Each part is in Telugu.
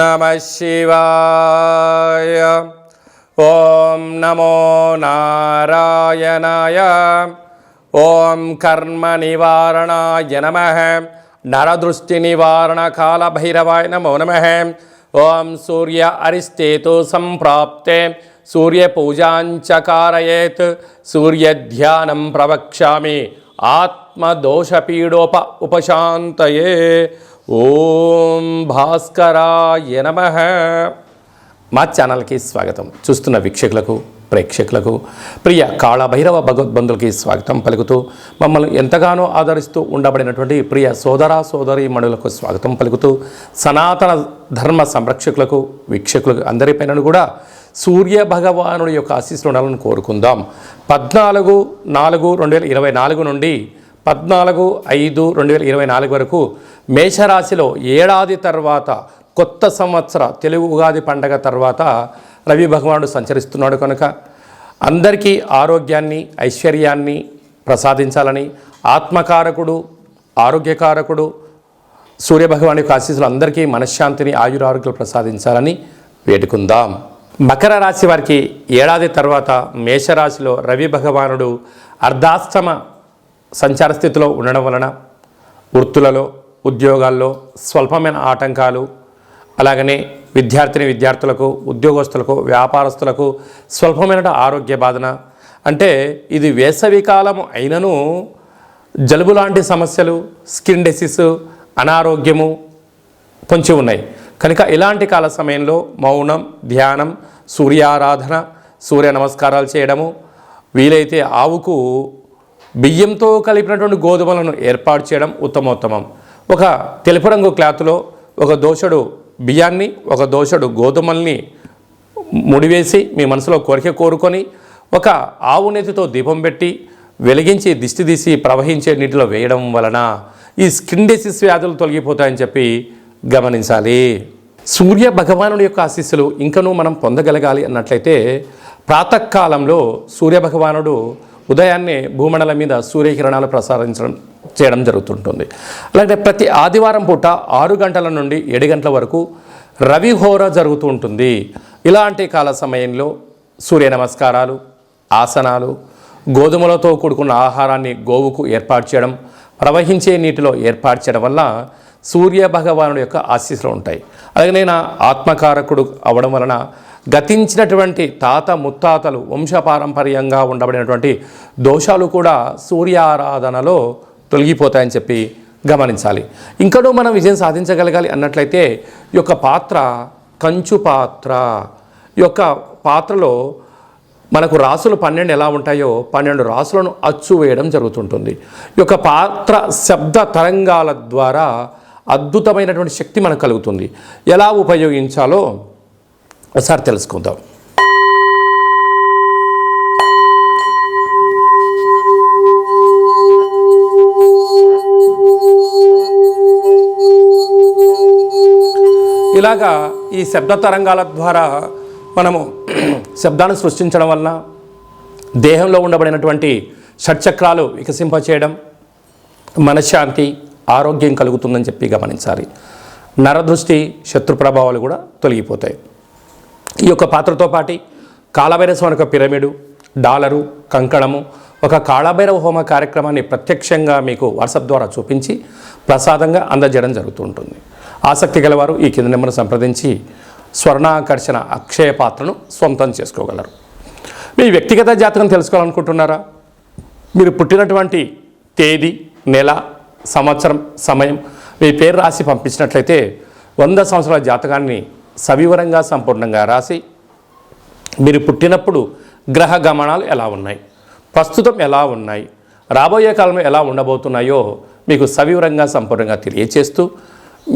నమః శివాయ. ఓం నమో నారాయణాయ. ఓం కర్మ నివారణాయ నమః. నరదృష్టి నివారణ కాల భైరవాయ నమో నమః. ఓం సూర్య అరిష్టేతు సంప్రాప్తే సూర్య పూజాంచ కారయేత్. సూర్య ధ్యానం ప్రవక్ష్యామి ఆత్మదోషపీడోప ఉపశాంతయే. ఓం భాస్కరాయ నమః. మా ఛానల్కి స్వాగతం. చూస్తున్న వీక్షకులకు, ప్రేక్షకులకు, ప్రియ కాళభైరవ భగవద్బంధులకి స్వాగతం పలుకుతూ, మమ్మల్ని ఎంతగానో ఆదరిస్తూ ఉండబడినటువంటి ప్రియ సోదర సోదరీమణులకు స్వాగతం పలుకుతూ, సనాతన ధర్మ సంరక్షకులకు, వీక్షకులకు అందరిపైన కూడా సూర్య భగవానుడి యొక్క ఆశీస్సులు ఉండాలని కోరుకుందాం. 14/4/2024 నుండి 14/5/2024 వరకు మేషరాశిలో ఏడాది తర్వాత కొత్త సంవత్సర తెలుగు ఉగాది పండగ తర్వాత రవి భగవానుడు సంచరిస్తున్నాడు కనుక అందరికీ ఆరోగ్యాన్ని, ఐశ్వర్యాన్ని ప్రసాదించాలని, ఆత్మకారకుడు, ఆరోగ్యకారకుడు సూర్యభగవాని యొక్క ఆశీస్సులు అందరికీ మనశ్శాంతిని, ఆయురారోగ్యాలు ప్రసాదించాలని వేడుకుందాం. మకర రాశి వారికి ఏడాది తర్వాత మేషరాశిలో రవి భగవానుడు అర్ధాష్టమ సంచార స్థితిలో ఉండడం వలన వృత్తులలో, ఉద్యోగాల్లో స్వల్పమైన ఆటంకాలు, అలాగనే విద్యార్థులకు, ఉద్యోగస్తులకు, వ్యాపారస్తులకు స్వల్పమైన ఆరోగ్య బాధన, అంటే ఇది వేసవికాలం అయినను జలుబు లాంటి సమస్యలు, స్కిన్ డిసీజ్, అనారోగ్యము పొంచి ఉన్నాయి కనుక ఇలాంటి కాల సమయంలో మౌనం, ధ్యానం, సూర్యారాధన, సూర్య నమస్కారాలు చేయడము, వీలైతే ఆవుకు బియ్యంతో కలిపినటువంటి గోధుమలను ఏర్పాటు చేయడం ఉత్తమోత్తమం. ఒక తెలుపు రంగు క్లాత్లో ఒక దోషుడు బియ్యాన్ని, ఒక దోషుడు గోధుమల్ని ముడివేసి మీ మనసులో కోరిక కోరుకొని ఒక ఆవు నెత్తితో దీపం పెట్టి వెలిగించి దిష్టి తీసి ప్రవహించే నీటిలో వేయడం వలన ఈ స్కిన్ డిసీజ్ వ్యాధులు తొలగిపోతాయని చెప్పి గమనించాలి. సూర్య భగవానుడి యొక్క ఆశీస్సులు ఇంకనూ మనం పొందగలగాలి అన్నట్లయితే ప్రాతకాలంలో సూర్య భగవానుడు ఉదయాన్నే భూమండలం మీద సూర్యకిరణాలు చేయడం జరుగుతుంటుంది. అలాగే ప్రతి ఆదివారం పూట 6 గంటల నుండి 7 గంటల వరకు రవిహోర జరుగుతూ ఉంటుంది. ఇలాంటి కాల సమయంలో సూర్య నమస్కారాలు, ఆసనాలు, గోధుమలతో కూడుకున్న ఆహారాన్ని గోవుకు ఏర్పాటు చేయడం, ప్రవహించే నీటిలో ఏర్పాటు చేయడం వల్ల సూర్య భగవానుడి యొక్క ఆశీస్సులు ఉంటాయి. అలాగే నేను ఆత్మకారకుడు అవ్వడం వలన గతించినటువంటి తాత ముత్తాతలు వంశపారంపర్యంగా ఉండబడినటువంటి దోషాలు కూడా సూర్యారాధనలో తొలగిపోతాయని చెప్పి గమనించాలి. ఇంకనూ మనం విజయం సాధించగలగాలి అన్నట్లయితే ఈ యొక్క పాత్ర కంచు పాత్ర. ఈ యొక్క పాత్రలో మనకు రాసులు 12 ఎలా ఉంటాయో 12 రాసులను అచ్చు వేయడం జరుగుతుంటుంది. ఈ యొక్క పాత్ర శబ్ద తరంగాల ద్వారా అద్భుతమైనటువంటి శక్తి మనకు కలుగుతుంది. ఎలా ఉపయోగించాలో ఒకసారి తెలుసుకుందాం. ఇలాగా ఈ శబ్ద తరంగాల ద్వారా మనము శబ్దాన్ని సృష్టించడం వలన దేహంలో ఉండబడినటువంటి షట్చక్రాలు వికసింపచేయడం, మనశ్శాంతి, ఆరోగ్యం కలుగుతుందని చెప్పి గమనించాలి. నరదృష్టి, శత్రు ప్రభావాలు కూడా తొలగిపోతాయి. ఈ యొక్క పాత్రతో పాటు కాళభైరవ యొక్క పిరమిడు, డాలరు, కంకణము, ఒక కాళభైరవ హోమ కార్యక్రమాన్ని ప్రత్యక్షంగా మీకు వాట్సాప్ ద్వారా చూపించి ప్రసాదంగా అందజేయడం జరుగుతూ ఉంటుంది. ఆసక్తి గలవారు ఈ కింద నెంబర్ను సంప్రదించి స్వర్ణాకర్షణ అక్షయ పాత్రను సొంతం చేసుకోగలరు. మీ వ్యక్తిగత జాతకం తెలుసుకోవాలనుకుంటున్నారా? మీరు పుట్టినటువంటి తేదీ, నెల, సంవత్సరం, సమయం మీ పేరు రాసి పంపించినట్లయితే 100 సంవత్సరాల జాతకాన్ని సవివరంగా సంపూర్ణంగా రాసి మీరు పుట్టినప్పుడు గ్రహ గమనాలు ఎలా ఉన్నాయి, ప్రస్తుతం ఎలా ఉన్నాయి, రాబోయే కాలంలో ఎలా ఉండబోతున్నాయో మీకు సవివరంగా సంపూర్ణంగా తెలియచేస్తూ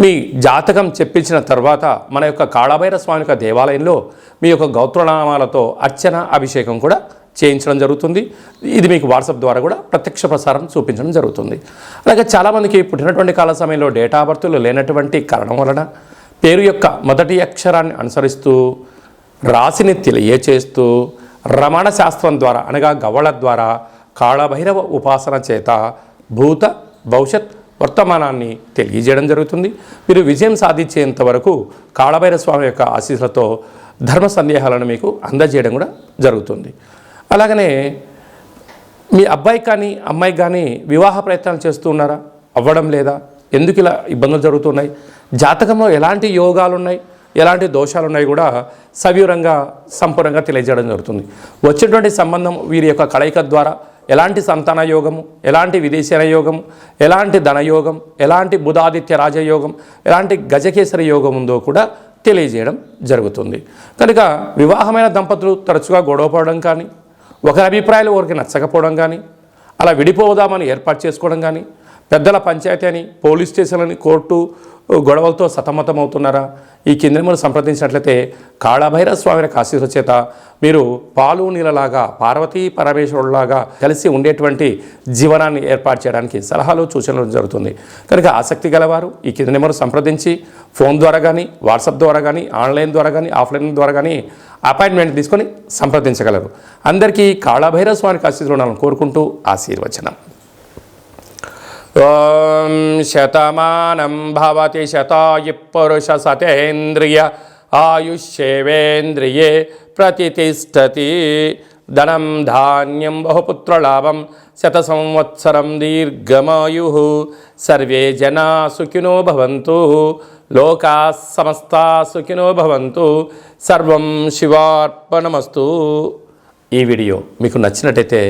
మీ జాతకం చెప్పించిన తర్వాత మన యొక్క కాళభైరవ స్వామి యొక్క దేవాలయంలో మీ యొక్క గోత్రనామాలతో అర్చన, అభిషేకం కూడా చేయించడం జరుగుతుంది. ఇది మీకు వాట్సాప్ ద్వారా కూడా ప్రత్యక్ష ప్రసారం చూపించడం జరుగుతుంది. అలాగే చాలామందికి పుట్టినటువంటి కాల సమయంలో డేటా ఆఫ్ బర్త్లు లేనటువంటి కారణం వలన పేరు యొక్క మొదటి అక్షరాన్ని అనుసరిస్తూ రాశిని తెలియచేస్తూ రమణ శాస్త్రం ద్వారా అనగా గవ్వళ ద్వారా కాళభైరవ ఉపాసన చేత భూత, భవిష్యత్, వర్తమానాన్ని తెలియజేయడం జరుగుతుంది. మీరు విజయం సాధించేంత వరకు కాళభైరవ స్వామి యొక్క ఆశీస్సులతో ధర్మ సందేహాలను మీకు అందజేయడం కూడా జరుగుతుంది. అలాగనే మీ అబ్బాయి కానీ అమ్మాయి కానీ వివాహ ప్రయత్నాలు చేస్తూ ఉన్నారా? అవ్వడం లేదా? ఎందుకు ఇలా ఇబ్బందులు జరుగుతున్నాయి? జాతకంలో ఎలాంటి యోగాలు ఉన్నాయి, ఎలాంటి దోషాలు ఉన్నాయి కూడా సవివరంగా సంపూర్ణంగా తెలియజేయడం జరుగుతుంది. వచ్చేటువంటి సంబంధం వీరి యొక్క కలయిక ద్వారా ఎలాంటి సంతాన యోగము, ఎలాంటి విదేశీయ యోగం, ఎలాంటి ధనయోగం, ఎలాంటి బుధాదిత్య రాజయోగం, ఎలాంటి గజకేసరి యోగం ఉందో కూడా తెలియజేయడం జరుగుతుంది. కనుక వివాహమైన దంపతులు తరచుగా గొడవపడడం కానీ, ఒకరి అభిప్రాయాలు ఒకరికి నచ్చకపోవడం కానీ, అలా విడిపోదామని ఏర్పాటు చేసుకోవడం కానీ, పెద్దల పంచాయతీ అని, పోలీస్ స్టేషన్లని, కోర్టు గొడవలతో సతమతమవుతున్నారా? ఈ కింద మనం సంప్రదించినట్లయితే కాళభైరవ స్వామి యొక్క ఆశీస్సుల చేత మీరు పాలు నీళ్ళలాగా పార్వతీ పరమేశ్వరులాగా కలిసి ఉండేటువంటి జీవనాన్ని ఏర్పాటు చేయడానికి సలహాలు సూచనలు జరుగుతుంది. కనుక ఆసక్తి గలవారు ఈ కింద నెంబర్ సంప్రదించి ఫోన్ ద్వారా కానీ, వాట్సాప్ ద్వారా కానీ, ఆన్లైన్ ద్వారా కానీ, ఆఫ్లైన్ ద్వారా కానీ అపాయింట్మెంట్ తీసుకొని సంప్రదించగలరు. అందరికీ కాళభైరవ స్వామికి ఆశీస్సులు ఉండాలని కోరుకుంటూ ఆశీర్వచనం. ఓం శతమానం భవతి శతాయు పురుష సతేంద్రియ ఆయుష్యేవేంద్రియే ప్రతిష్టతి. ధనం ధాన్యం బహుపుత్రలాభం శత సంవత్సరం దీర్ఘమాయు. సర్వే జనా సుఖినో భవంతు. లోకా సమస్తా సుఖినో భవంతు. సర్వం శివార్పణమస్తు. ఈ వీడియో మీకు నచ్చినట్టయితే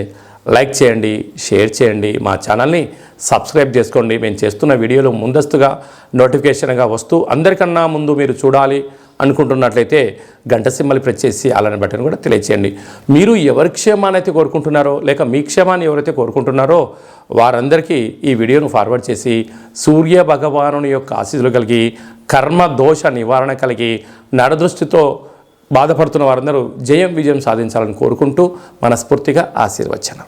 లైక్ చేయండి, షేర్ చేయండి, మా ఛానల్ని సబ్స్క్రైబ్ చేసుకోండి. మేము చేస్తున్న వీడియోలు ముందస్తుగా నోటిఫికేషన్గా వస్తూ అందరికన్నా ముందు మీరు చూడాలి అనుకుంటున్నట్లయితే గంట సింబల్ ప్రెస్ చేసి అలానే బటన్ కూడా తెలియచేయండి. మీరు ఎవరి క్షేమాన్ని అయితే కోరుకుంటున్నారో, లేక మీ క్షేమాన్ని ఎవరైతే కోరుకుంటున్నారో వారందరికీ ఈ వీడియోను ఫార్వర్డ్ చేసి సూర్య భగవానుని యొక్క ఆశీస్సులు కలిగి, కర్మ దోష నివారణ కలిగి, నరదృష్టితో బాధపడుతున్న వారందరూ విజయం సాధించాలని కోరుకుంటూ మనస్ఫూర్తిగా ఆశీర్వచనం.